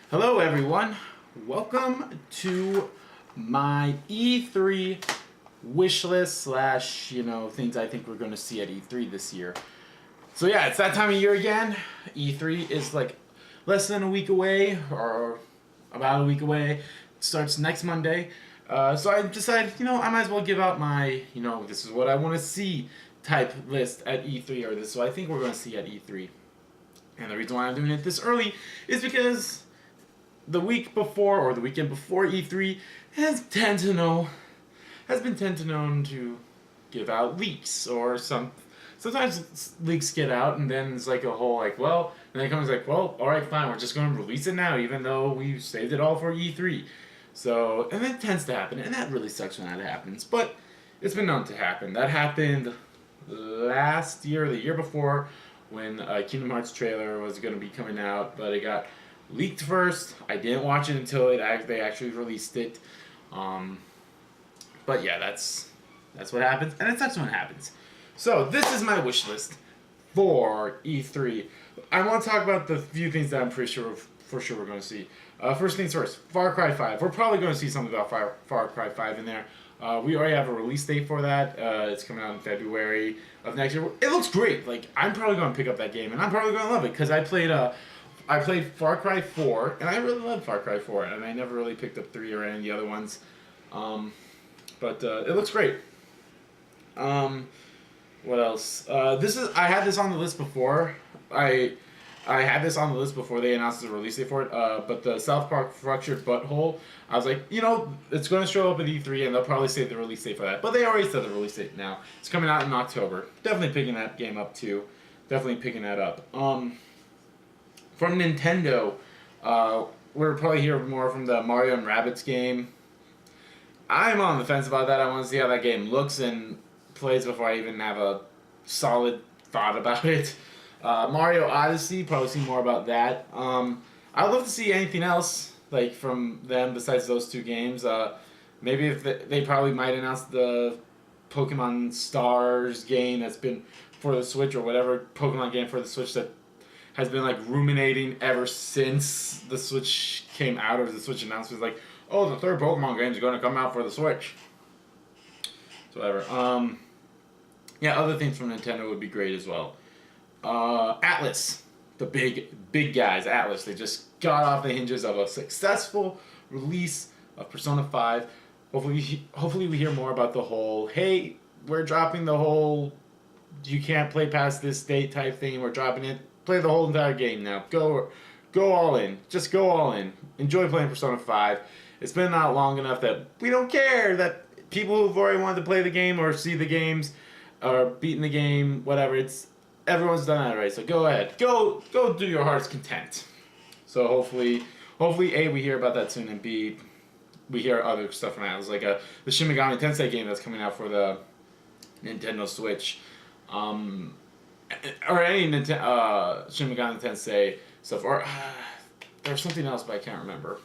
Hello everyone, welcome to my E3 wish list slash, things I think we're going to see at E3 this year. So yeah, it's that time of year again. E3 is like less than a week away, or about a week away. It starts next Monday. So I decided, I might as well give out my, this is what I want to see type list at E3, or this is what I think we're going to see at E3. And the reason why I'm doing it this early is because the week before or the weekend before E3 has been tend to known to give out leaks or sometimes leaks get out and then it's like a whole and then it comes like, well, all right, fine, we're just going to release it now even though we saved it all for E3. So, and that tends to happen, and that really sucks when that happens, but it's been known to happen. That happened last year, the year before, when a Kingdom Hearts trailer was going to be coming out, but it got leaked first. I didn't watch it until they actually released it. But yeah, that's what happens, and it sucks when it happens. So this is my wish list for E3. I want to talk about the few things that I'm pretty sure for sure we're going to see. First things first, Far Cry 5. We're probably going to see something about Far Cry 5 in there. We already have a release date for that. It's coming out in February of next year. It looks great. Like, I'm probably going to pick up that game, and I'm probably going to love it because I played Far Cry 4, and I really loved Far Cry 4, and I never really picked up 3 or any of the other ones. But it looks great. What else? I had this on the list before. I had this on the list before they announced the release date for it. But the South Park Fractured Butthole, I was like, it's going to show up at E3, and they'll probably save the release date for that. But they already said the release date now. It's coming out in October. Definitely picking that game up too. Definitely picking that up. From Nintendo, we'll probably hear more from the Mario and Rabbids game. I'm on the fence about that. I want to see how that game looks and plays before I even have a solid thought about it. Mario Odyssey, probably see more about that. I'd love to see anything else from them besides those two games. Maybe if they probably might announce the Pokemon Stars game that's been for the Switch, or whatever Pokemon game for the Switch that has been ruminating ever since the Switch came out, or the Switch announcement was oh, the third Pokemon game is going to come out for the Switch. So whatever. Yeah, other things from Nintendo would be great as well. Atlas, the big guys, Atlas, they just got off the hinges of a successful release of Persona 5. Hopefully we hear more about the whole, hey, we're dropping the whole you can't play past this date type thing. We're dropping it. Play the whole entire game now. Go all in. Just go all in. Enjoy playing Persona 5. It's been out long enough that we don't care that people who've already wanted to play the game or see the games or beaten the game, whatever, everyone's done that already. So go ahead. Go do your heart's content. So hopefully A, we hear about that soon, and B, we hear other stuff from Atlas, like the Shin Megami Tensei game that's coming out for the Nintendo Switch. Or any Shin Megami Tensei stuff, or there's something else, but I can't remember.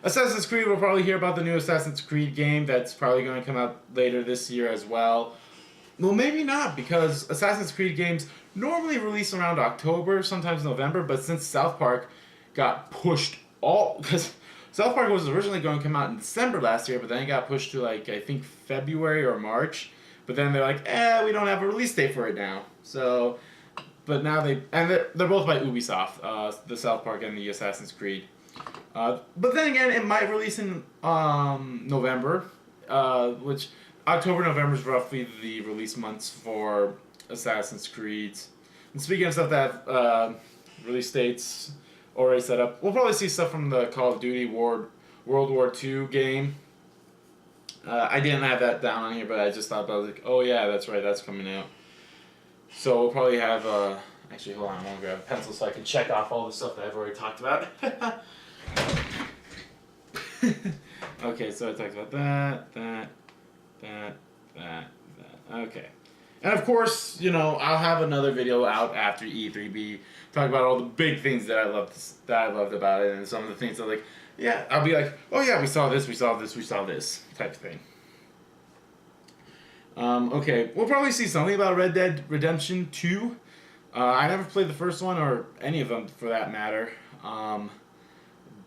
Assassin's Creed, we'll probably hear about the new Assassin's Creed game that's probably going to come out later this year as well. Well, maybe not, because Assassin's Creed games normally release around October, sometimes November, but since South Park got pushed because South Park was originally going to come out in December last year, but then it got pushed to I think February or March. But then they're we don't have a release date for it now. So, but now they're both by Ubisoft, the South Park and the Assassin's Creed. But then again, it might release in November, which October, November is roughly the release months for Assassin's Creed. And speaking of stuff that have release dates already set up, we'll probably see stuff from the Call of Duty World War II game. I didn't have that down on here, but I just thought about it, oh yeah, that's right, that's coming out. So we'll probably have, actually hold on, I'm going to grab a pencil so I can check off all the stuff that I've already talked about. Okay, so I talked about that. Okay. And of course, I'll have another video out after E3B, talk about all the big things that I loved about it, and some of the things that yeah, I'll be oh yeah, we saw this type of thing. Okay, we'll probably see something about Red Dead Redemption 2. I never played the first one, or any of them for that matter.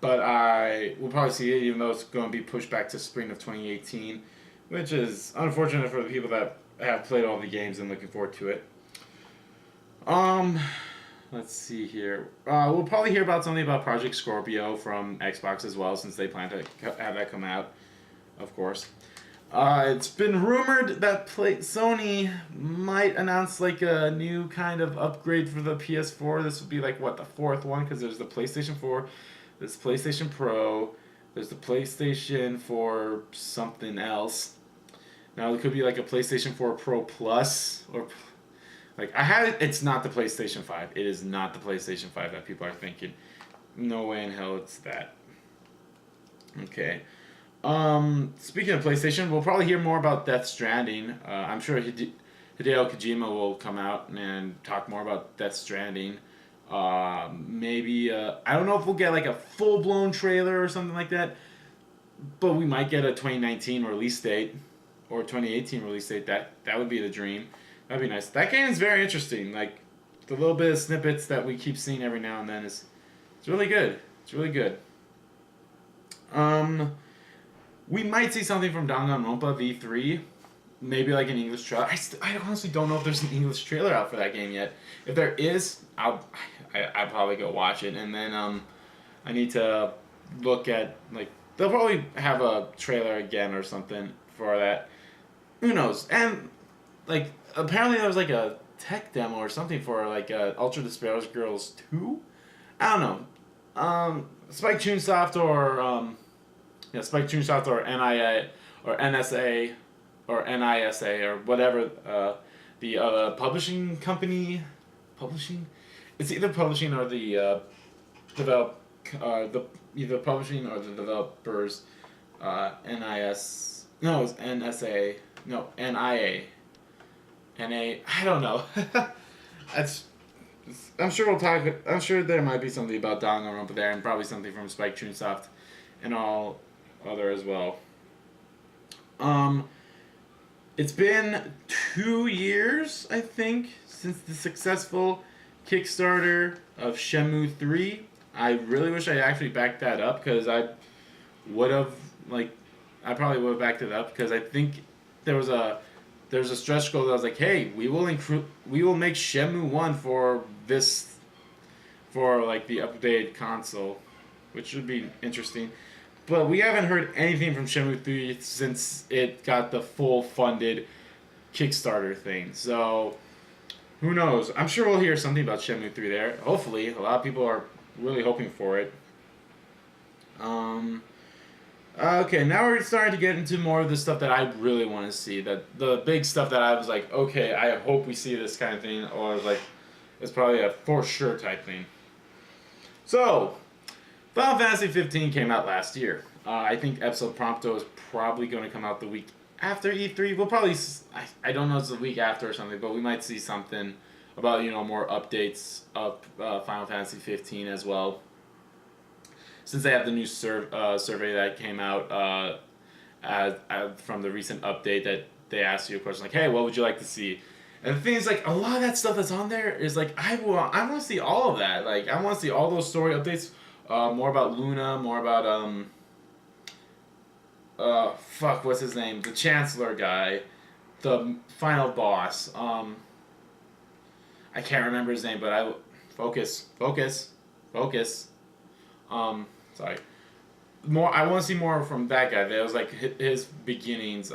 but I will probably see it, even though it's going to be pushed back to spring of 2018, which is unfortunate for the people that have played all the games and looking forward to it. Um, let's see here. We'll probably hear about something about Project Scorpio from Xbox as well, since they plan to have that come out, of course. It's been rumored that Sony might announce like a new kind of upgrade for the PS4. This would be like what, the fourth one, because there's the PlayStation 4, there's PlayStation Pro, there's the PlayStation for something else. Now it could be like a PlayStation 4 Pro Plus, or like I had it. It's not the PlayStation 5. It is not the PlayStation 5 that people are thinking. No way in hell it's that. Okay. Speaking of PlayStation, we'll probably hear more about Death Stranding. I'm sure Hideo Kojima will come out and talk more about Death Stranding. Maybe, I don't know if we'll get like a full-blown trailer or something like that, but we might get a 2019 release date or 2018 release date. That would be the dream. That'd be nice. That game is very interesting. Like, the little bit of snippets that we keep seeing every now and then it's really good. It's really good. We might see something from Danganronpa V3, maybe like an English trailer. I honestly don't know if there's an English trailer out for that game yet. If there is, I'll probably go watch it, and then I need to look at, like, they'll probably have a trailer again or something for that. Who knows? And like apparently there was like a tech demo or something for like Ultra Disparage Girls 2. I don't know. Spike Chunsoft or Spike Chunsoft or NIA or NSA or NISA or whatever the publishing company it's either publishing or the either publishing or the developers NIS no it's NSA no NIA NA I don't know. I'm sure we'll talk. I'm sure there might be something about Danganronpa there, and probably something from Spike Chunsoft and all other as well. It's been 2 years, I think, since the successful Kickstarter of Shenmue 3. I really wish I actually backed that up, because I probably would have backed it up, because I think there was a stretch goal that was like, hey, we will make Shenmue 1 for like the updated console, which would be interesting. But we haven't heard anything from Shenmue 3 since it got the full funded Kickstarter thing. So, who knows? I'm sure we'll hear something about Shenmue 3 there. Hopefully. A lot of people are really hoping for it. Okay, now we're starting to get into more of the stuff that I really want to see. The big stuff that I was like, okay, I hope we see this kind of thing. Or I was like, it's probably a for sure type thing. So, Final Fantasy 15 came out last year. I think Episode Prompto is probably going to come out the week after E3. We'll probably, I don't know if it's the week after or something, but we might see something about, more updates of Final Fantasy 15 as well. Since they have the new survey that came out from the recent update that they asked you a question like, hey, what would you like to see? And the thing is, like, a lot of that stuff that's on there is like, I want to see all of that. Like, I want to see all those story updates. More about Luna, more about what's his name? The Chancellor guy, the final boss. I can't remember his name, but focus. Sorry. I want to see more from that guy. That was like his beginnings.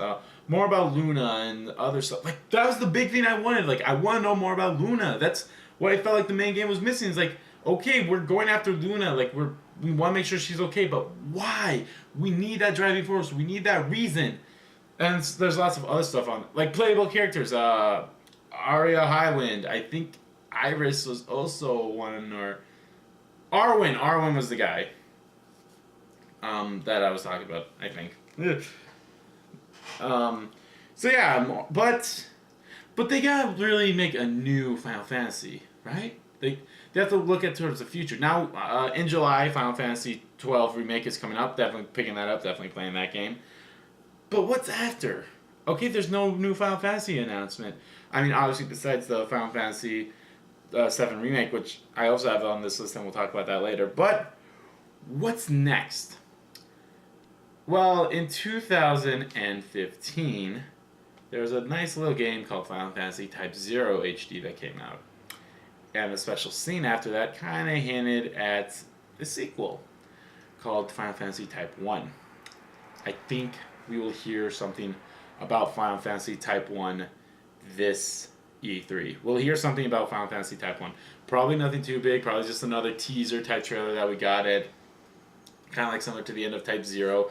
More about Luna and other stuff. Like, that was the big thing I wanted. Like, I want to know more about Luna. That's what I felt like the main game was missing. It's like, okay, we're going after Luna. Like, we want to make sure she's okay, but why? We need that driving force. We need that reason. And there's lots of other stuff on, like, playable characters. Aria Highwind. I think Iris was also one, or Arwen was the guy that I was talking about, I think. So yeah, but they gotta really make a new Final Fantasy, right? They have to look at towards the future. Now, in July, Final Fantasy 12 Remake is coming up. Definitely picking that up. Definitely playing that game. But what's after? Okay, there's no new Final Fantasy announcement. I mean, obviously, besides the Final Fantasy 7 Remake, which I also have on this list, and we'll talk about that later. But What's next? Well, in 2015, there was a nice little game called Final Fantasy Type 0 HD that came out. And the special scene after that kind of hinted at the sequel called Final Fantasy Type 1. I think we will hear something about Final Fantasy Type 1 this E3. We'll hear something about Final Fantasy Type 1. Probably nothing too big, probably just another teaser type trailer that we got at kind of like similar to the end of Type 0.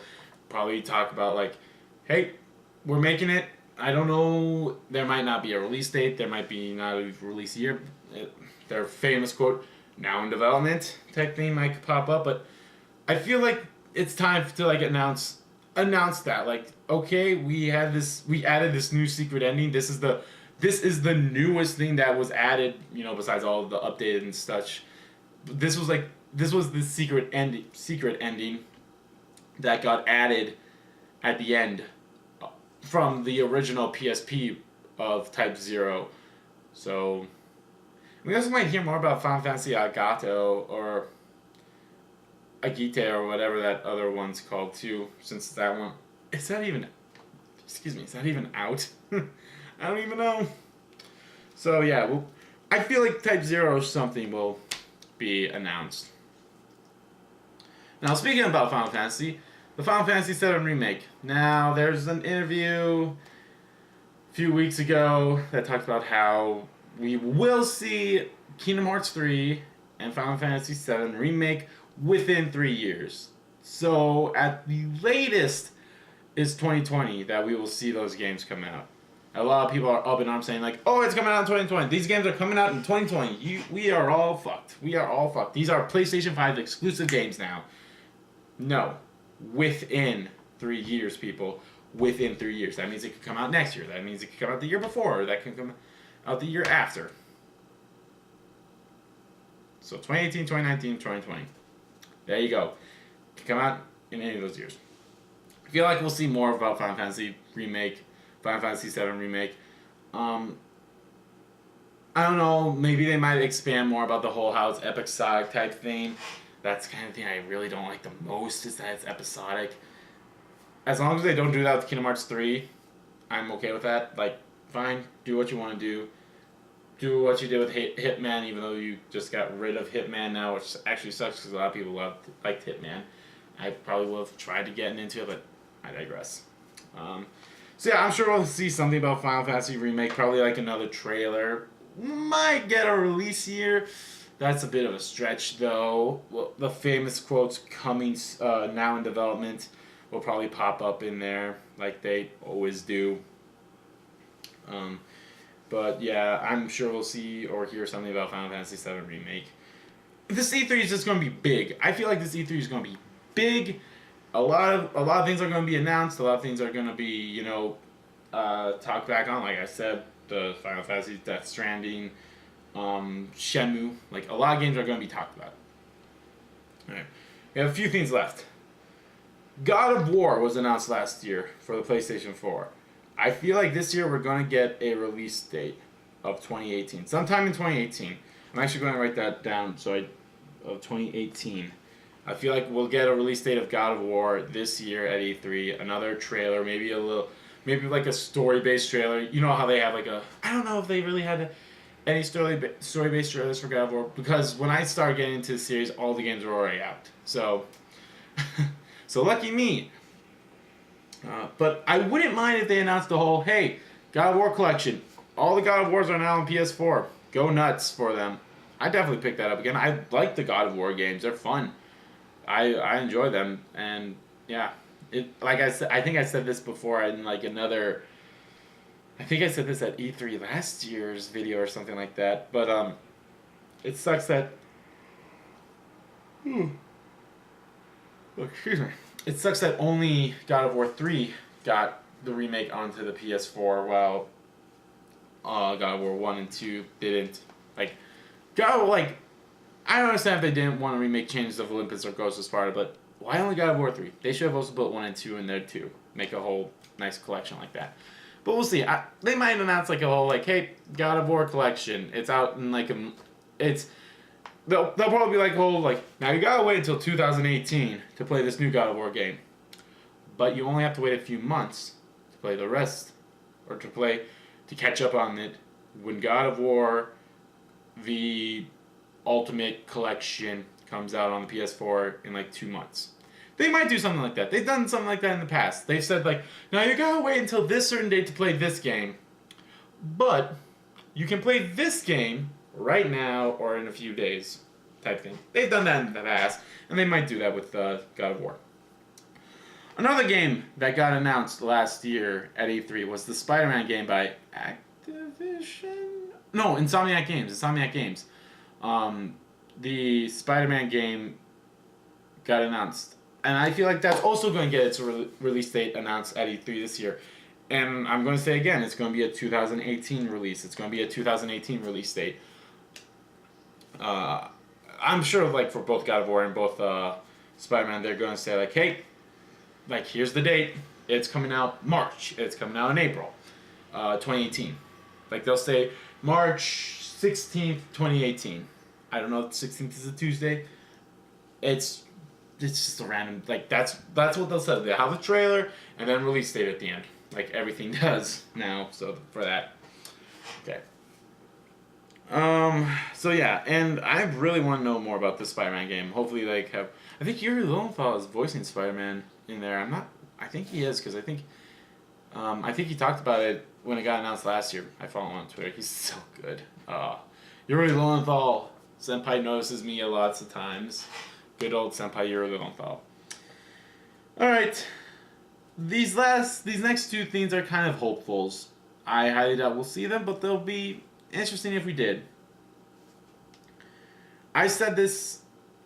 Probably talk about like, hey, we're making it. I don't know, there might not be a release date, there might be not a release year. Their famous quote, now in development type thing might pop up, but I feel like it's time to like announce that, like, okay, we added this new secret ending. This is the newest thing that was added, besides all of the updated and such. This was the secret ending that got added at the end from the original PSP of Type 0. So we also might hear more about Final Fantasy Agato or Agite or whatever that other one's called too, since that one is that even out? I don't even know. So yeah, I feel like Type 0 or something will be announced. Now speaking about Final Fantasy, the Final Fantasy VII Remake. Now there's an interview a few weeks ago that talked about how we will see Kingdom Hearts 3 and Final Fantasy VII Remake within 3 years. So at the latest is 2020 that we will see those games come out. A lot of people are up in arms saying like, oh, it's coming out in 2020. These games are coming out in 2020. We are all fucked. We are all fucked. These are PlayStation 5 exclusive games now. No. Within 3 years, people. Within 3 years. That means it could come out next year. That means it could come out the year before. Or that could come out the year after. So 2018, 2019, 2020. There you go. It could come out in any of those years. I feel like we'll see more about Final Fantasy Remake. Final Fantasy VII Remake. I don't know. Maybe they might expand more about the whole how it's episodic type thing. That's the kind of thing I really don't like the most, is that it's episodic. As long as they don't do that with Kingdom Hearts 3, I'm okay with that. Like, fine, do what you want to do. Do what you did with Hitman, even though you just got rid of Hitman now, which actually sucks because a lot of people liked Hitman. I probably would have tried to get into it, but I digress. So yeah, I'm sure we'll see something about Final Fantasy Remake, probably like another trailer. Might get a release year. That's a bit of a stretch, though. Well, the famous quotes coming now in development will probably pop up in there, like they always do. But yeah, I'm sure we'll see or hear something about Final Fantasy VII Remake. This E3 is just going to be big. I feel like this E3 is going to be big. A lot of things are going to be announced. A lot of things are going to be, talked back on. Like I said, the Final Fantasy Death Stranding, Shenmue, like a lot of games are going to be talked about. Alright, we have a few things left. God of War was announced last year for the PlayStation 4. I feel like this year we're going to get a release date of 2018. Sometime in 2018. I'm actually going to write that down of 2018. I feel like we'll get a release date of God of War this year at E3. Another trailer, maybe like a story-based trailer. You know how they have I don't know if they really had any story-based trailers for God of War, because when I started getting into the series, all the games were already out. So, so lucky me. But I wouldn't mind if they announced the whole, hey, God of War collection. All the God of Wars are now on PS4. Go nuts for them. I definitely pick that up again. I like the God of War games. They're fun. I enjoy them. And yeah, like I said, I think I said this before in I think I said this at E3 last year's video or something like that. But it sucks that excuse me. It sucks that only God of War 3 got the remake onto the PS4, while God of War 1 and 2 didn't. I don't understand if they didn't want to remake Chains of Olympus or Ghost of Sparta, but why only God of War 3? They should have also put 1 and 2 in there too. Make a whole nice collection like that. But we'll see. They might announce a whole hey, God of War collection. It's out in they'll probably be like, "Oh, like now you gotta wait until 2018 to play this new God of War game, but you only have to wait a few months to play the rest, or to catch up on it when God of War, the Ultimate Collection comes out on the PS4 in like 2 months." They might do something like that. They've done something like that in the past. They've said like, "Now you gotta wait until this certain date to play this game, but you can play this game right now or in a few days," type thing. They've done that in the past, and they might do that with God of War. Another game that got announced last year at E3 was the Spider-Man game by Activision? No, Insomniac Games. The Spider-Man game got announced. And I feel like that's also going to get its release date announced at E3 this year. And I'm going to say again, it's going to be a 2018 release. It's going to be a 2018 release date. I'm sure, like, for both God of War and both Spider-Man, they're going to say, like, hey, like, here's the date. It's coming out March. It's coming out in April 2018. Like, they'll say March 16th, 2018. I don't know if the 16th is a Tuesday. It's just a random, like, that's what they'll say. They'll have a trailer and then release date at the end. Like everything does now, so for that. Okay. So yeah, and I really want to know more about this Spider-Man game. Hopefully, like, I think Yuri Lowenthal is voicing Spider-Man in there. I think he is, because I think he talked about it when it got announced last year. I follow him on Twitter. He's so good. Yuri Lowenthal, Senpai notices me lots of times. Good old Senpai Yuri Lowenthal. Alright. These next two things are kind of hopefuls. I highly doubt we'll see them, but they'll be interesting if we did. I said this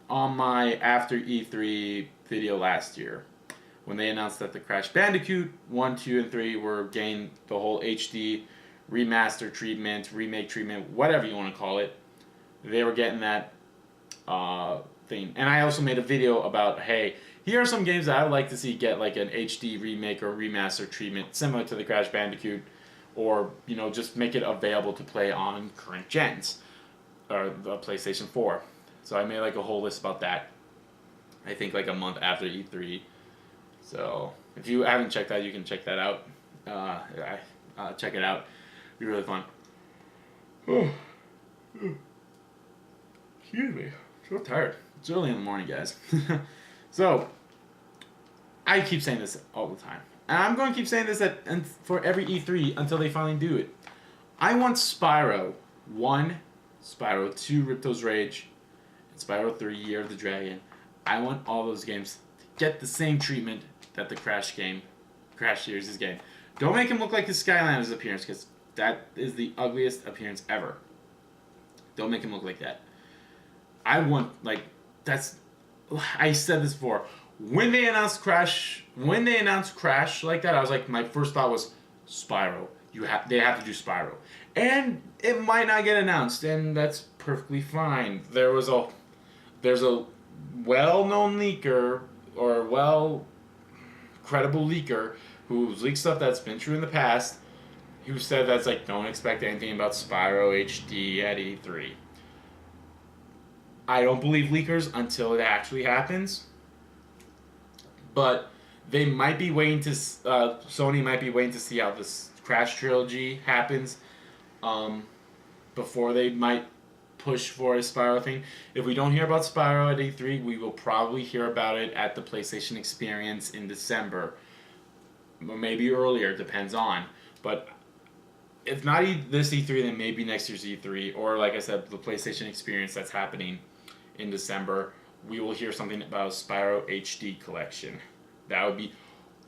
on my After E3 video last year, when they announced that the Crash Bandicoot 1, 2, and 3 were getting the whole HD remaster treatment, remake treatment, whatever you want to call it. They were getting that thing. And I also made a video about, hey, here are some games that I would like to see get like an HD remake or remaster treatment similar to the Crash Bandicoot, or, you know, just make it available to play on current gens, or the PlayStation 4. So I made like a whole list about that, I think like a month after E3. So if you haven't checked that, you can check that out. Check it out. It'll be really fun. Excuse me. I'm so tired. It's early in the morning, guys. So, I keep saying this all the time. And I'm going to keep saying this for every E3 until they finally do it. I want Spyro 1, Spyro 2, Ripto's Rage, and Spyro 3, Year of the Dragon. I want all those games to get the same treatment that the Crash series is getting. Don't make him look like his Skylanders appearance, because that is the ugliest appearance ever. Don't make him look like that. I want, like, I said this before. When they announced Crash like that, I was like, my first thought was Spyro. They have to do Spyro, and it might not get announced, and that's perfectly fine. There's a well-known leaker, or credible leaker, who's leaked stuff that's been true in the past, who said that's like, don't expect anything about Spyro HD at E3. I don't believe leakers until it actually happens. But they might be waiting to... Sony might be waiting to see how this Crash trilogy happens before they might push for a Spyro thing. If we don't hear about Spyro at E3, we will probably hear about it at the PlayStation Experience in December. Or maybe earlier, depends on. But if not this E3, then maybe next year's E3. Or, like I said, the PlayStation Experience that's happening in December, we will hear something about Spyro HD Collection. That would be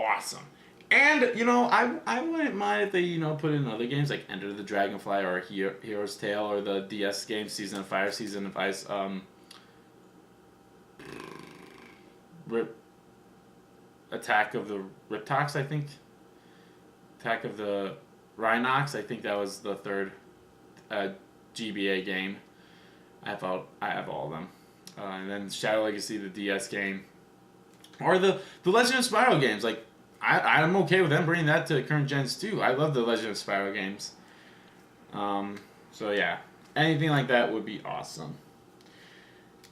awesome. And, you know, I wouldn't mind if they, you know, put in other games like Enter the Dragonfly or Hero's Tale, or the DS game Season of Fire, Season of Ice, Attack of the Riptox, I think. Attack of the Rhinox, I think that was the third GBA game. I have all of them. And then Shadow Legacy, the DS game. Or the Legend of Spyro games. Like, I'm okay with them bringing that to current gens too. I love the Legend of Spyro games. So yeah, anything like that would be awesome.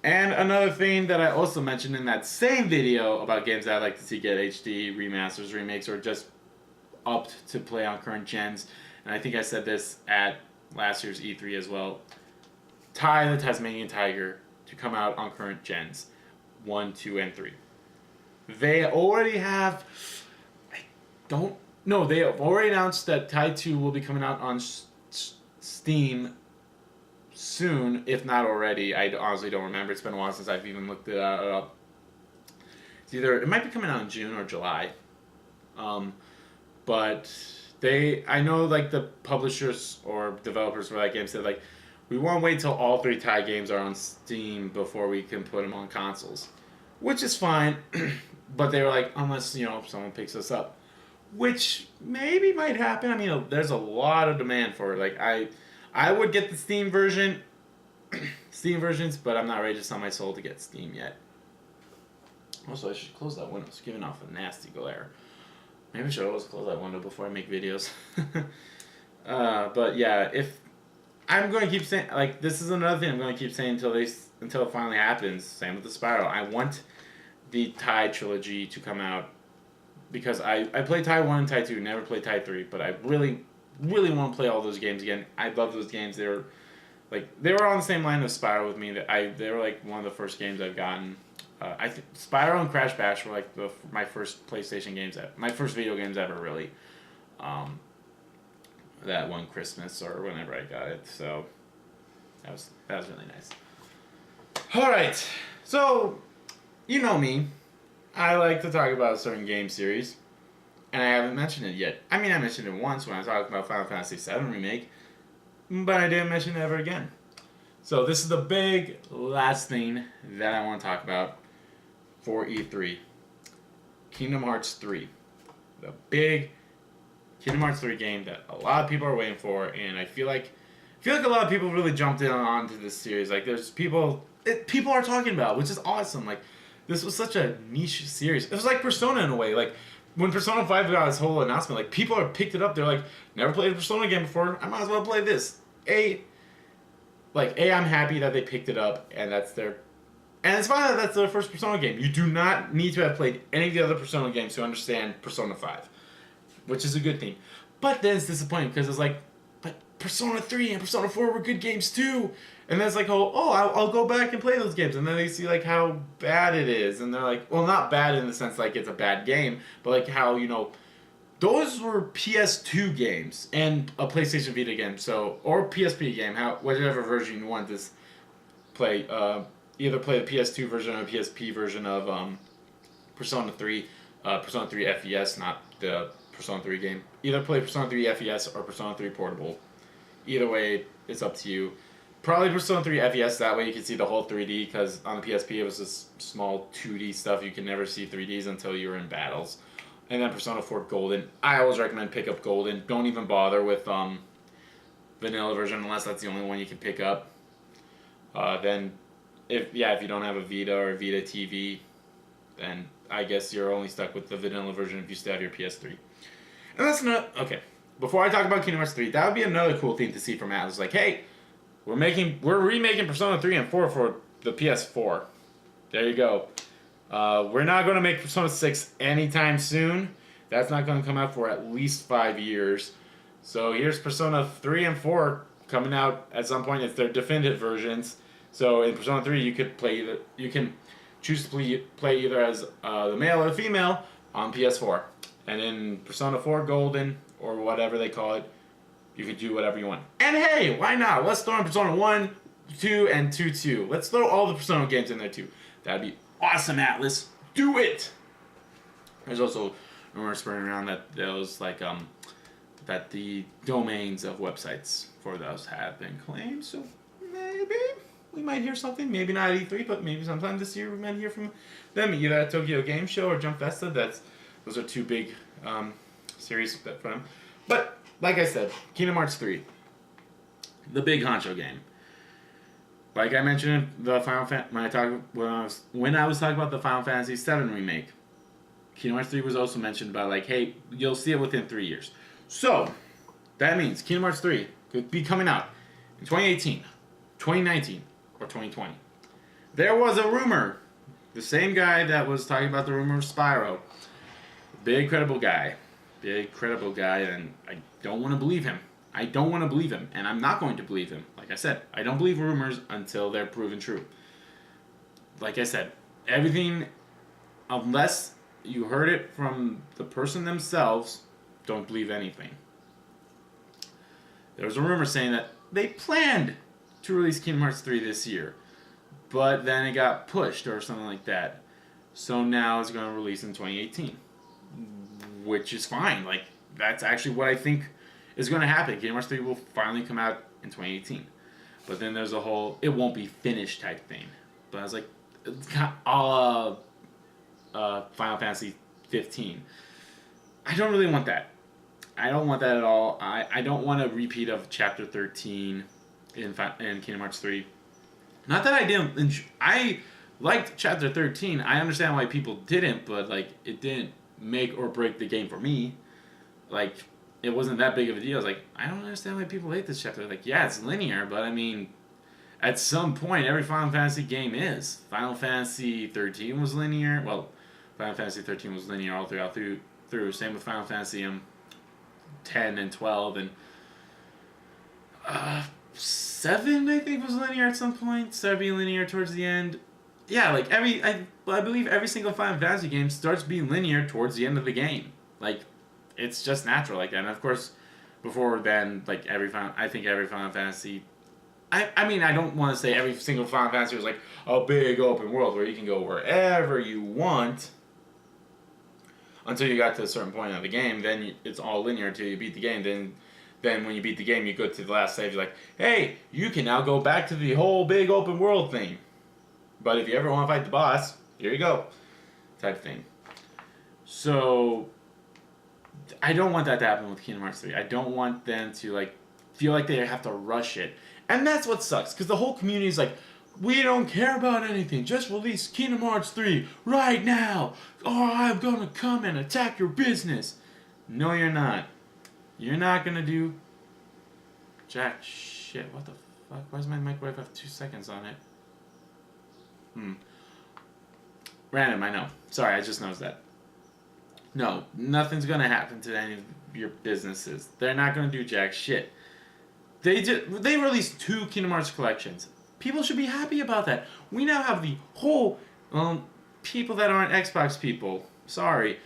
And another thing that I also mentioned in that same video about games that I'd like to see get HD, remasters, remakes, or just upped to play on current gens, and I think I said this at last year's E3 as well, the Tasmanian Tiger to come out on current gens 1, 2, and 3. They already have... they have already announced that Tie 2 will be coming out on Steam soon, if not already. I honestly don't remember. It's been a while since I've even looked it up. It might be coming out in June or July. But I know like the publishers or developers for that game said like, we won't wait till all 3 Tie games are on Steam before we can put them on consoles, which is fine. But they were like, unless someone picks us up, which maybe might happen. I mean, there's a lot of demand for it. Like I would get the Steam versions, but I'm not ready to sell my soul to get Steam yet. Also, I should close that window. It's giving off a nasty glare. Maybe I should always close that window before I make videos. But yeah, if I'm going to keep saying, like, this is another thing I'm going to keep saying until it finally happens. Same with the Spiral. I want the Tie trilogy to come out because I played Tie 1 and Tie 2, never played Tie 3, but I really, really want to play all those games again. I love those games. They were on the same line as Spiral with me. They were like one of the first games I've gotten. I think Spyro and Crash Bash were like my first PlayStation games, my first video games ever, really. That one Christmas or whenever I got it, so that was really nice. All right, so you know me, I like to talk about a certain game series, and I haven't mentioned it yet. I mean, I mentioned it once when I was talking about Final Fantasy VII Remake, but I didn't mention it ever again. So this is the big last thing that I want to talk about for E3. Kingdom Hearts 3. The big Kingdom Hearts 3 game that a lot of people are waiting for, and I feel like a lot of people really jumped in onto this series. Like, there's people are talking about, which is awesome. Like, this was such a niche series. It was like Persona in a way. Like, when Persona 5 got its whole announcement, like, people have picked it up. They're like, never played a Persona game before. I might as well play this. I'm happy that they picked it up, and that's their... And it's fine that that's their first Persona game. You do not need to have played any of the other Persona games to understand Persona 5, which is a good thing. But then it's disappointing because it's like, but Persona 3 and Persona 4 were good games too. And then it's like, I'll go back and play those games. And then they see like how bad it is. And they're like, well, not bad in the sense like it's a bad game, but like how, those were PS2 games and a PlayStation Vita game, or PSP game, whatever version you want to play. Either play the PS2 version or PSP version of Persona 3, Persona 3 FES, not the Persona 3 game. Either play Persona 3 FES or Persona 3 Portable. Either way, it's up to you. Probably Persona 3 FES, that way you can see the whole 3D, because on the PSP it was this small 2D stuff. You can never see 3Ds until you're in battles. And then Persona 4 Golden. I always recommend pick up Golden. Don't even bother with vanilla version unless that's the only one you can pick up. Then, if you don't have a Vita or a Vita TV, then I guess you're only stuck with the vanilla version if you still have your PS3. And that's not... Okay. Before I talk about Kingdom Hearts 3, that would be another cool thing to see from Atlas. Like, hey, we're remaking Persona 3 and 4 for the PS4. There you go. We're not going to make Persona 6 anytime soon. That's not going to come out for at least 5 years. So here's Persona 3 and 4 coming out at some point. It's their definitive versions. So in Persona 3, you can choose to play either as the male or the female on PS4. And in Persona 4 Golden, or whatever they call it, you can do whatever you want. And hey, why not? Let's throw in Persona 1, 2, and 2-2. Let's throw all the Persona games in there too. That'd be awesome, Atlas. Do it! There's also rumors spreading around that that the domains of websites for those have been claimed, so maybe we might hear something. Maybe not at E3, but maybe sometime this year we might hear from them, either at Tokyo Game Show or Jump Festa. Those are two big series for them. But like I said, Kingdom Hearts 3, the big honcho game. Like I mentioned in the when I was talking about the Final Fantasy VII remake, Kingdom Hearts 3 was also mentioned about like, hey, you'll see it within 3 years. So that means Kingdom Hearts 3 could be coming out in 2018, 2019, or 2020. There was a rumor. The same guy that was talking about the rumor of Spyro. Big credible guy. Big credible guy, and I don't want to believe him. I don't want to believe him, and I'm not going to believe him. Like I said, I don't believe rumors until they're proven true. Like I said, everything, unless you heard it from the person themselves, don't believe anything. There was a rumor saying that they planned to release Kingdom Hearts 3 this year, but then it got pushed or something like that. So now it's going to release in 2018, which is fine. Like, that's actually what I think is going to happen. Kingdom Hearts 3 will finally come out in 2018. But then there's a whole, it won't be finished type thing. But I was like, it's kind of Final Fantasy 15. I don't really want that. I don't want that at all. I don't want a repeat of Chapter 13 in Kingdom Hearts 3. Not that I didn't. I liked Chapter 13. I understand why people didn't, but like it didn't make or break the game for me. Like it wasn't that big of a deal. I was like, I don't understand why people hate this chapter. Like, yeah, it's linear, but I mean, at some point, every Final Fantasy game is. Final Fantasy 13 was linear. Well, Final Fantasy 13 was linear all through. Same with Final Fantasy 10 and 12 and 7 I think was linear at some point. Started being linear towards the end. Yeah, like I believe every single Final Fantasy game starts being linear towards the end of the game. Like it's just natural like that. And of course, before then, like I think every Final Fantasy. I mean, I don't want to say every single Final Fantasy was like a big open world where you can go wherever you want. Until you got to a certain point of the game, then it's all linear until you beat the game. Then when you beat the game, you go to the last stage. You're like, hey, you can now go back to the whole big open world thing. But if you ever want to fight the boss, here you go, type thing. So I don't want that to happen with Kingdom Hearts 3. I don't want them to like feel like they have to rush it, and that's what sucks because the whole community is like, we don't care about anything. Just release Kingdom Hearts 3 right now, or I'm gonna come and attack your business. No, you're not. You're not gonna do jack shit. What the fuck? Why does my microwave have 2 seconds on it? Random, I know. Sorry, I just noticed that. No, nothing's gonna happen to any of your businesses. They're not gonna do jack shit. They released 2 Kingdom Hearts collections. People should be happy about that. We now have the whole people that aren't Xbox people. Sorry.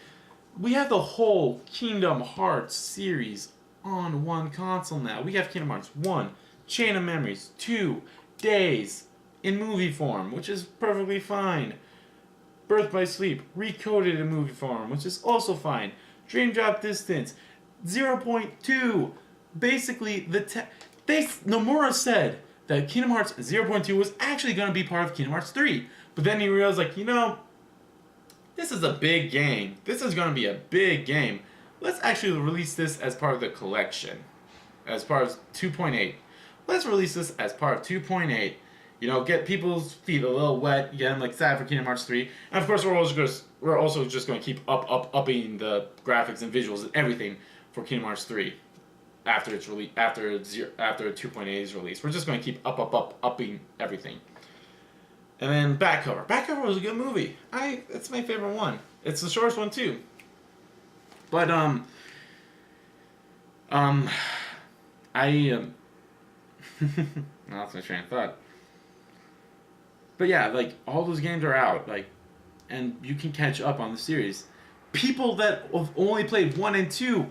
We have the whole Kingdom Hearts series on one console now. We have Kingdom Hearts 1, Chain of Memories, 2, Days, in movie form, which is perfectly fine. Birth by Sleep, recoded in movie form, which is also fine. Dream Drop Distance, 0.2. Basically, Nomura said that Kingdom Hearts 0.2 was actually going to be part of Kingdom Hearts 3. But then he realized, like, this is a big game. This is going to be a big game. Let's actually release this as part of the collection. As part of 2.8. Let's release this as part of 2.8. Get people's feet a little wet, get them excited for Kingdom Hearts 3. And of course, we're also just going to keep upping the graphics and visuals and everything for Kingdom Hearts 3. After it's released, after 2.8 is released, we're just going to keep upping everything. And then Back Cover. Back Cover was a good movie. It's my favorite one. It's the shortest one too. But I lost my train of thought. But yeah, like all those games are out, like, and you can catch up on the series. People that have only played 1 and 2.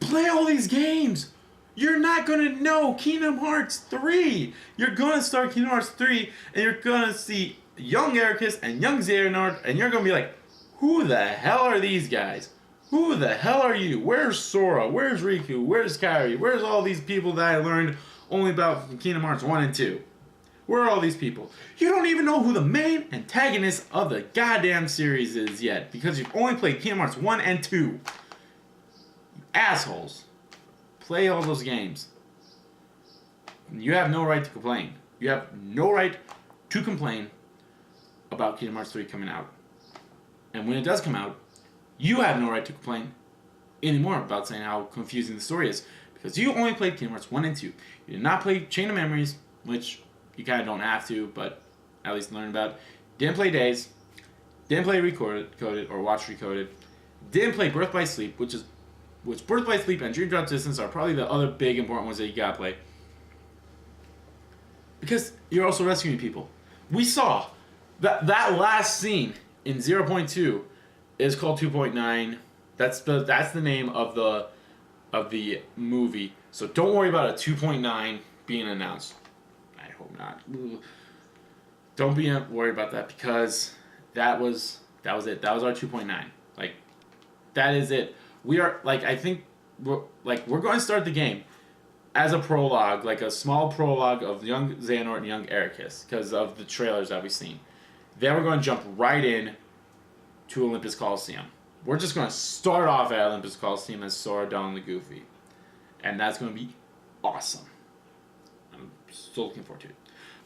Play all these games. You're not going to know Kingdom Hearts 3. You're going to start Kingdom Hearts 3 and you're going to see young Ericus and young Xehanort and you're going to be like, who the hell are these guys? Who the hell are you? Where's Sora? Where's Riku? Where's Kairi? Where's all these people that I learned only about from Kingdom Hearts 1 and 2? Where are all these people? You don't even know who the main antagonist of the goddamn series is yet because you've only played Kingdom Hearts 1 and 2. Assholes. Play all those games. You have no right to complain. You have no right to complain about Kingdom Hearts 3 coming out. And when it does come out, you have no right to complain anymore about saying how confusing the story is. Because you only played Kingdom Hearts 1 and 2. You did not play Chain of Memories, which you kind of don't have to, but at least learn about. Didn't play Days. Didn't play Recoded or Watch Recoded. Didn't play Birth by Sleep, which Birth by Sleep and Dream Drop Distance are probably the other big important ones that you gotta play. Because you're also rescuing people. We saw that last scene in 0.2 is called 2.9. That's the name of the movie. So don't worry about a 2.9 being announced. I hope not. Don't be worried about that because that was it. That was our 2.9. Like, that is it. We are, like, I think we're going to start the game as a prologue, like a small prologue of young Xehanort and young Ericus because of the trailers that we've seen. Then we're going to jump right in to Olympus Coliseum. We're just going to start off at Olympus Coliseum as Sora, Dawn, and Goofy. And that's going to be awesome. I'm still looking forward to it.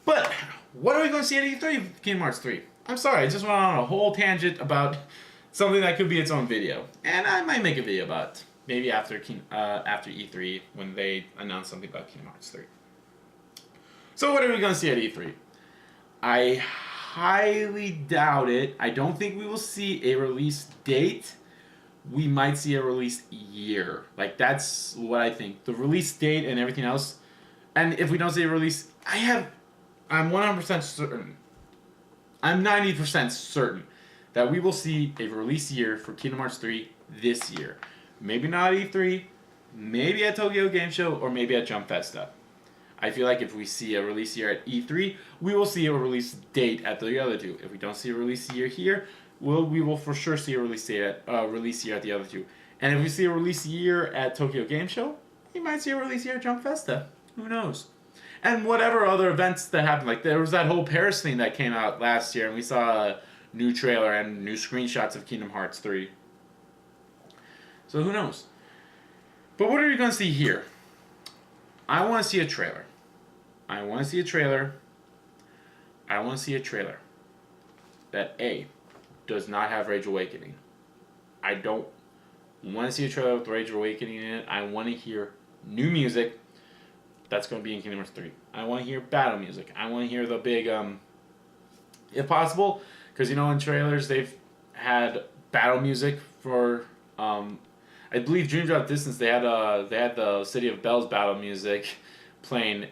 But what are we going to see at E3 Kingdom Hearts 3? I'm sorry, I just went on a whole tangent about something that could be its own video. And I might make a video about it. Maybe after E3 when they announce something about Kingdom Hearts 3. So what are we going to see at E3? I highly doubt it. I don't think we will see a release date. We might see a release year. Like, that's what I think. The release date and everything else. And if we don't see a release, I'm 100% certain. I'm 90% certain that we will see a release year for Kingdom Hearts 3 this year. Maybe not at E3, maybe at Tokyo Game Show, or maybe at Jump Festa. I feel like if we see a release year at E3, we will see a release date at the other two. If we don't see a release year here, we will for sure see a release year at the other two. And if we see a release year at Tokyo Game Show, we might see a release year at Jump Festa. Who knows? And whatever other events that happened, like there was that whole Paris thing that came out last year, and we saw a new trailer and new screenshots of Kingdom Hearts 3. So who knows? But what are we going to see here? I want to see a trailer. I want to see a trailer that A, does not have Rage Awakening. I don't want to see a trailer with Rage Awakening in it. I want to hear new music that's going to be in Kingdom Hearts 3. I want to hear battle music. I want to hear the big, if possible, because, in trailers they've had battle music for, I believe Dream Drop Distance, they had the City of Bells battle music playing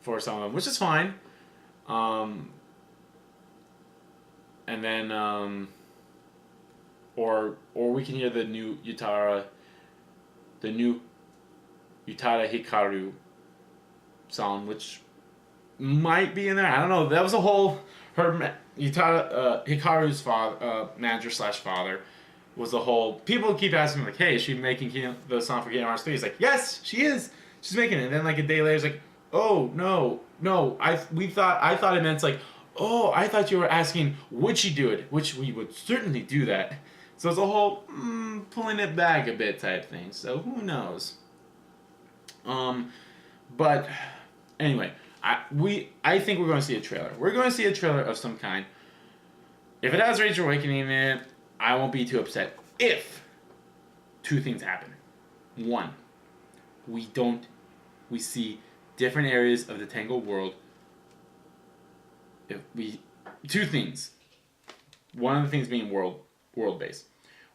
for some of them, which is fine. And then, or we can hear the new Utada Hikaru song, which might be in there. I don't know. That was a whole Hikaru's father, manager / father. Was the whole people keep asking like, hey, is she making the song for Kingdom Hearts 3? He's like, yes, she is. She's making it. And then like a day later, he's like, oh no, I thought it meant like, oh, I thought you were asking would she do it, which we would certainly do that. So it's a whole pulling it back a bit type thing. So who knows? But anyway, I think we're going to see a trailer. We're going to see a trailer of some kind. If it has Rage Awakening in it, I won't be too upset if two things happen. One, we see different areas of the Tangled world. Two things. One of the things being world based.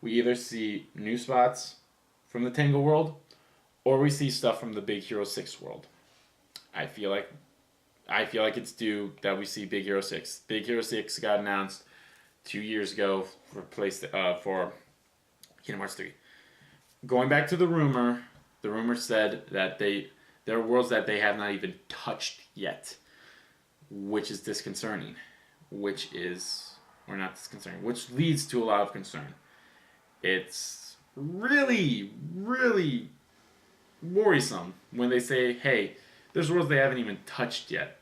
We either see new spots from the Tangled world, or we see stuff from the Big Hero 6 world. I feel like it's due that we see Big Hero 6. Big Hero 6 got announced 2 years ago for Kingdom Hearts 3. Going back to the rumor said that there are worlds that they have not even touched yet, which is disconcerting. Which leads to a lot of concern. It's really, really worrisome when they say, hey, there's worlds they haven't even touched yet.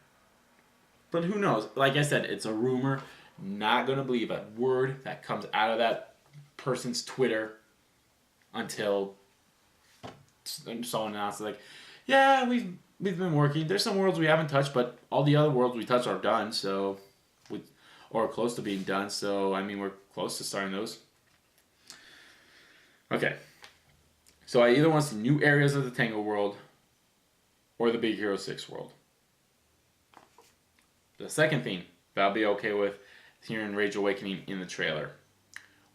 But who knows? Like I said, it's a rumor. Not going to believe a word that comes out of that person's Twitter until someone announces like, yeah, we've been working. There's some worlds we haven't touched, but all the other worlds we touched are done, or close to being done. So I mean, we're close to starting those. Okay. So I either want to see new areas of the Tango world or the Big Hero 6 world. The second thing but I'll be okay with hearing Rage Awakening in the trailer.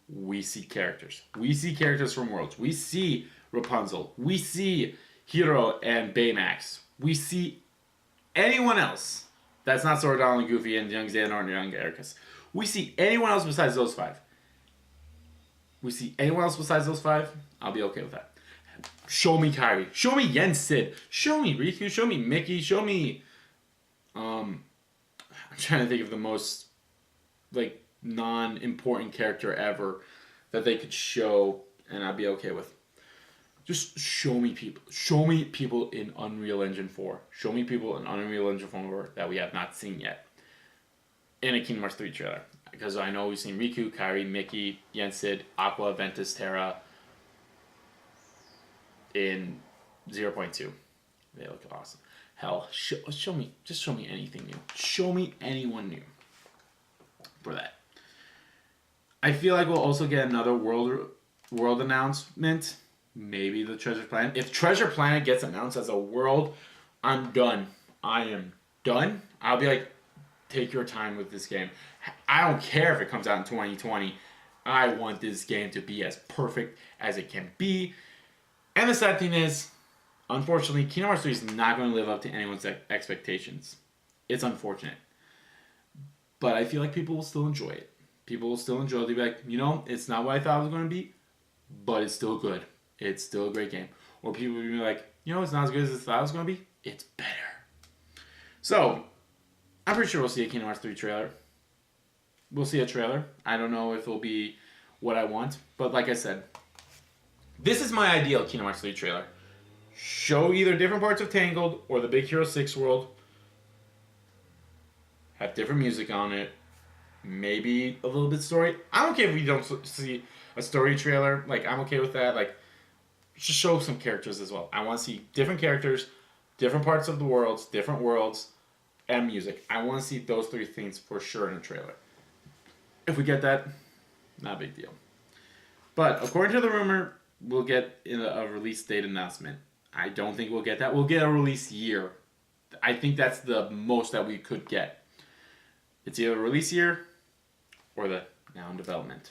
We see characters. We see characters from Worlds. We see Rapunzel. We see Hero and Baymax. We see anyone else that's not Sword Donald and Goofy and Young Xehanort and Young Ericus. We see anyone else besides those five. I'll be okay with that. Show me Kairi. Show me Yen Sid. Show me Riku. Show me Mickey. Show me... I'm trying to think of the most, like, non-important character ever that they could show and I'd be okay with. Just show me people. Show me people in Unreal Engine 4. Show me people in Unreal Engine 4 that we have not seen yet in a Kingdom Hearts 3 trailer. Because I know we've seen Riku, Kairi, Mickey, Yen Sid, Aqua, Ventus, Terra in 0.2. They look awesome. Hell, show me anything new. Show me anyone new for that. I feel like we'll also get another world announcement. Maybe the Treasure Planet. If Treasure Planet gets announced as a world, I'm done. I am done. I'll be like, take your time with this game. I don't care if it comes out in 2020. I want this game to be as perfect as it can be. And the sad thing is, unfortunately, Kingdom Hearts 3 is not going to live up to anyone's expectations. It's unfortunate. But I feel like people will still enjoy it. People will still enjoy it. They'll be like, it's not what I thought it was going to be, but it's still good. It's still a great game. Or people will be like, it's not as good as I thought it was going to be. It's better. So, I'm pretty sure we'll see a Kingdom Hearts 3 trailer. We'll see a trailer. I don't know if it'll be what I want. But like I said, this is my ideal Kingdom Hearts 3 trailer. Show either different parts of Tangled or the Big Hero 6 world. Have different music on it. Maybe a little bit story. I'm okay if we don't see a story trailer. Like, I'm okay with that. Like, just show some characters as well. I want to see different characters, different parts of the worlds, different worlds, and music. I want to see those three things for sure in a trailer. If we get that, not a big deal. But according to the rumor, we'll get a release date announcement. I don't think we'll get that. We'll get a release year. I think that's the most that we could get. It's either a release year or the now in development.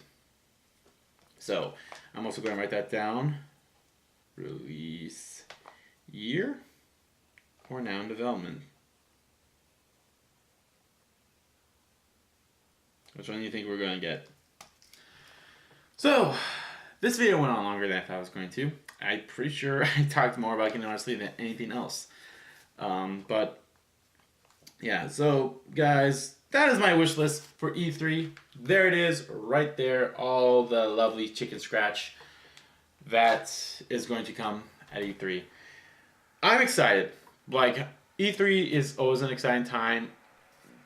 So I'm also going to write that down. Release year or now in development. Which one do you think we're going to get? So, this video went on longer than I thought it was going to. I'm pretty sure I talked more about Kingdom Hearts 3 than anything else. But, yeah. So, guys, that is my wish list for E3. There it is, right there. All the lovely chicken scratch that is going to come at E3. I'm excited. Like, E3 is always an exciting time.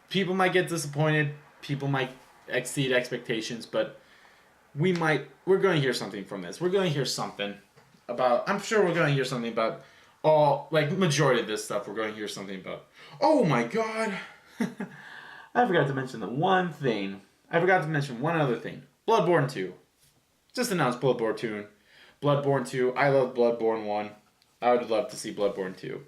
People might get disappointed. People might exceed expectations, but we're going to hear something from this. We're going to hear something about, I'm sure we're going to hear something about majority of this stuff we're going to hear something about. Oh my god. I forgot to mention the one thing. I forgot to mention one other thing. Bloodborne 2. Just announced Bloodborne 2. Bloodborne 2. I love Bloodborne 1. I would love to see Bloodborne 2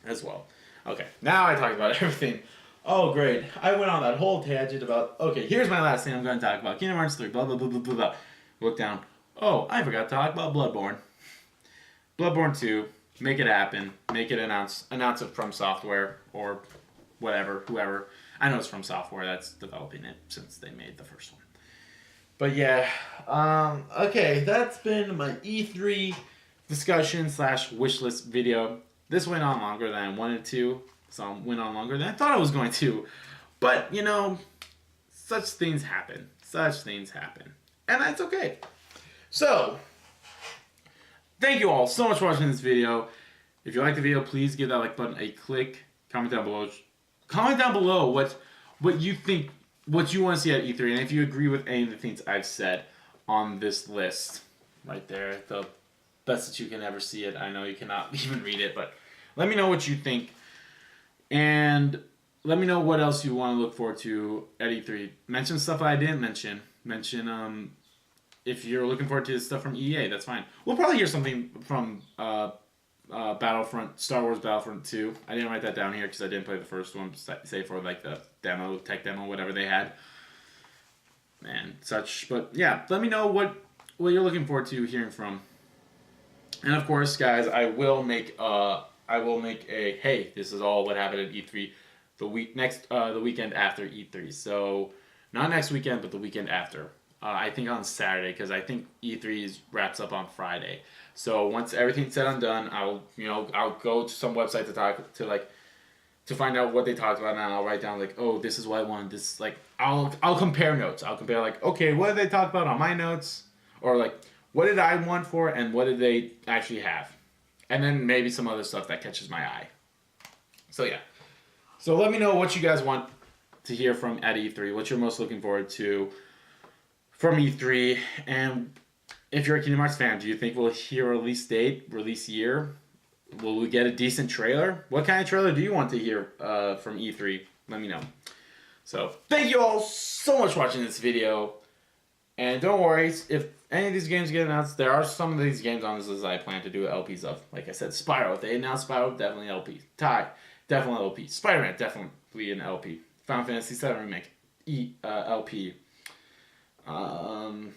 as well. Okay, now I talked about everything. Oh, great. I went on that whole tangent about, okay, here's my last thing I'm going to talk about. Kingdom Hearts 3, blah, blah, blah, blah, blah, blah. Look down. Oh, I forgot to talk about Bloodborne. Bloodborne 2, make it happen. Make it announce it from Software or whatever, whoever. I know it's from Software that's developing it since they made the first one. But yeah, okay, that's been my E3 discussion / wishlist video. This went on longer than I wanted to. Some went on longer than I thought it was going to. But, such things happen. And that's okay. So, thank you all so much for watching this video. If you like the video, please give that like button a click. Comment down below. Comment down below what you think, what you want to see at E3. And if you agree with any of the things I've said on this list. Right there. The best that you can ever see it. I know you cannot even read it, but let me know what you think. And let me know what else you want to look forward to at E3. Mention stuff I didn't mention. Mention if you're looking forward to stuff from EA, that's fine. We'll probably hear something from Battlefront, Star Wars Battlefront 2. I didn't write that down here because I didn't play the first one, say for like the tech demo, whatever they had. Man, but yeah, let me know what you're looking forward to hearing from. And of course, guys, I will make a hey, this is all what happened at E3 the weekend after E3. So not next weekend, but the weekend after. I think on Saturday, because I think E3 wraps up on Friday. So once everything's said and done, I'll go to some website to find out what they talked about, and I'll write down like, oh, this is what I wanted. This like I'll compare notes. I'll compare like, okay, what did they talk about on my notes, or like what did I want for, and what did they actually have, and then maybe some other stuff that catches my eye. So yeah, so let me know what you guys want to hear from at E3. What you're most looking forward to from E3, and if you're a Kingdom Hearts fan, do you think we'll hear a release date, release year? Will we get a decent trailer? What kind of trailer do you want to hear from E3? Let me know. So, thank you all so much for watching this video. And don't worry, if any of these games get announced, there are some of these games on this list I plan to do LPs of. Like I said, Spyro. If they announce Spyro, definitely LP. Tai, definitely LP. Spider-Man, definitely an LP. Final Fantasy VII Remake, LP. God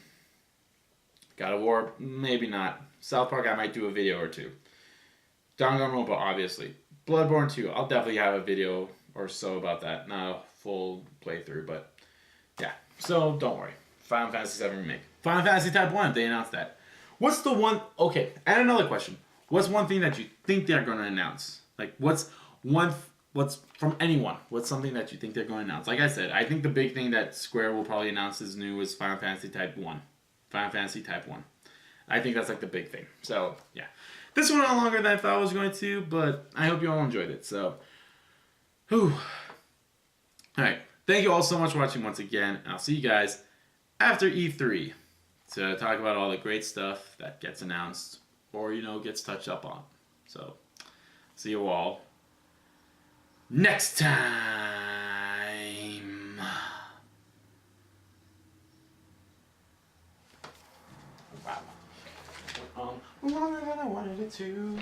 of War, maybe not. South Park, I might do a video or two. Danganronpa, obviously. Bloodborne 2, I'll definitely have a video or so about that. Not a full playthrough, but yeah. So don't worry. Final Fantasy VII Remake. Final Fantasy Type 1, they announced that. What's the one... Okay, and another question. What's one thing that you think they're going to announce? Like, what's from anyone? What's something that you think they're going to announce? Like I said, I think the big thing that Square will probably announce is new is Final Fantasy Type 1. Final Fantasy Type 1. I think that's like the big thing. So, yeah. This went on longer than I thought it was going to, but I hope you all enjoyed it. So, whew. Alright. Thank you all so much for watching once again. I'll see you guys after E3 to talk about all the great stuff that gets announced or, gets touched up on. So, see you all next time. Wow. Longer than I wanted it to.